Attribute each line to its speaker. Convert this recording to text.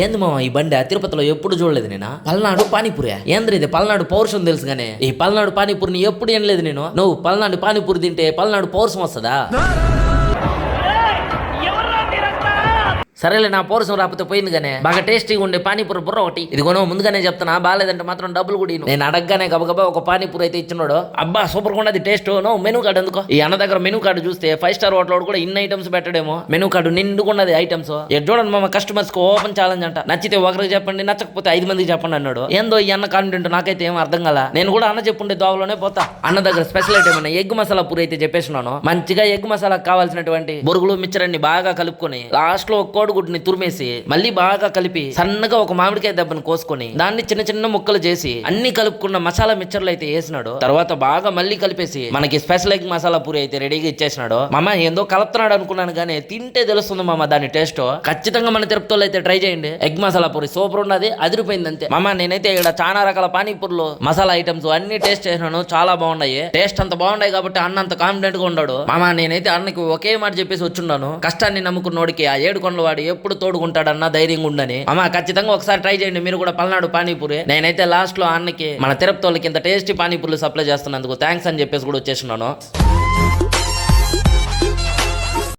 Speaker 1: ఏంది మామ ఈ బండి తిరుపతిలో ఎప్పుడు చూడలేదు నేను. పల్నాడు పానీపూరి ఏంద్ర ఇది? పల్నాడు పౌరుషం తెలుసు కానీ ఈ పల్నాడు పానీపూరిని ఎప్పుడు వినలేదు నేను. నువ్వు పల్నాడు పానీపూరి తింటే పల్నాడు పౌరుషం వస్తుందా? సరేలే, నా పౌరుషం రాకపోతే పోయింది కానీ బాగా టేస్టీగా ఉండే పానీపూరి బుర్ర ఒకటి ఇది కొను. ముందుగానే చెప్తున్నా, బాగాలేదంటే మాత్రం డబ్బులు కూడా నేను అడగగానే గబగబా ఒక పానీపూరి అయితే ఇచ్చినాడు. అబ్బా సూపర్ గా ఉన్నది టేస్ట్. నో మెనూ కార్డు ఎందుకో ఈ అన్న దగ్గర మెనూ కార్డు చూస్తే 5 స్టార్ హోటల్ కూడా ఇన్ని ఐటమ్స్ పెట్టడేమో. మెనూ కార్డు నిండుకున్నది ఐటమ్స్. చూడండి మామ, కస్టమర్స్ కి ఓపెన్ ఛాలెంజ్ అంట. నచ్చితే ఒకరికి చెప్పండి, నచ్చకపోతే 5 మందికి చెప్పండి అన్నాడు. ఏందో ఈ అన్న కాన్ఫిడెంట్ నాకైతే ఏం అర్థం కాల. నేను కూడా అన్న చెప్పుండే దోవలోనే పోతా. అన్న దగ్గర స్పెషల్ ఐటమ్ అయినా ఎగ్ మసాలా పూరి అయితే చెప్పేసినాను. మంచిగా ఎగ్ మసాలా కావాల్సినటువంటి బొరుగులు మిక్చర్ బాగా కలుపుకొని లాస్ట్ లో ఒక కోడిగుడ్డుని తురిమేసి మళ్ళీ బాగా కలిపి సన్నగా ఒక మామిడికాయ దెబ్బను కోసుకొని దాన్ని చిన్న చిన్న ముక్కలు చేసి అన్ని కలుపుకున్న మసాలా మిక్చర్లు అయితే వేసినాడు. తర్వాత బాగా మళ్ళీ కలిపేసి మనకి స్పెషల్ ఎగ్ మసాలా పూరి అయితే రెడీగా ఇచ్చేసినాడు. మామ ఏందో కలుపుతున్నాడు అనుకున్నాను కానీ తింటే తెలుస్తుంది మామ దాని టేస్ట్. ఖచ్చితంగా మన తిరుపతిలో అయితే ట్రై చేయండి. ఎగ్ మసాలా పూరి సూపర్ ఉన్నది, అదిరిపోయింది అంతే. మామ నేనైతే ఇక్కడ చాలా రకాల పానీపూర్లు మసాలా ఐటమ్స్ అన్ని టేస్ట్ చేసినాను, చాలా బాగున్నాయి. టేస్ట్ అంత బాగున్నాయి కాబట్టి అన్న అంత కాన్ఫిడెంట్ గా ఉన్నాడు. మామ నేనైతే అన్నకి ఒకే మాట చెప్పేసి వచ్చున్నాను, కష్టాన్ని నమ్ముకున్నోడికి ఆ 7 కొండల వాడు ఎప్పుడు తోడుకుంటాడన్న ధైర్యంగా ఉండని. అమ్మ ఖచ్చితంగా ఒకసారి ట్రై చేయండి మీరు కూడా పల్నాడు పానీపూరి. నేనైతే లాస్ట్ లో అన్నకి మన తిరుపతి వాళ్ళకి ఇంత టేస్టీ పానీపూర్లు సప్లై చేస్తున్నందుకు థ్యాంక్స్ అని చెప్పేసి కూడా వచ్చేసినాను.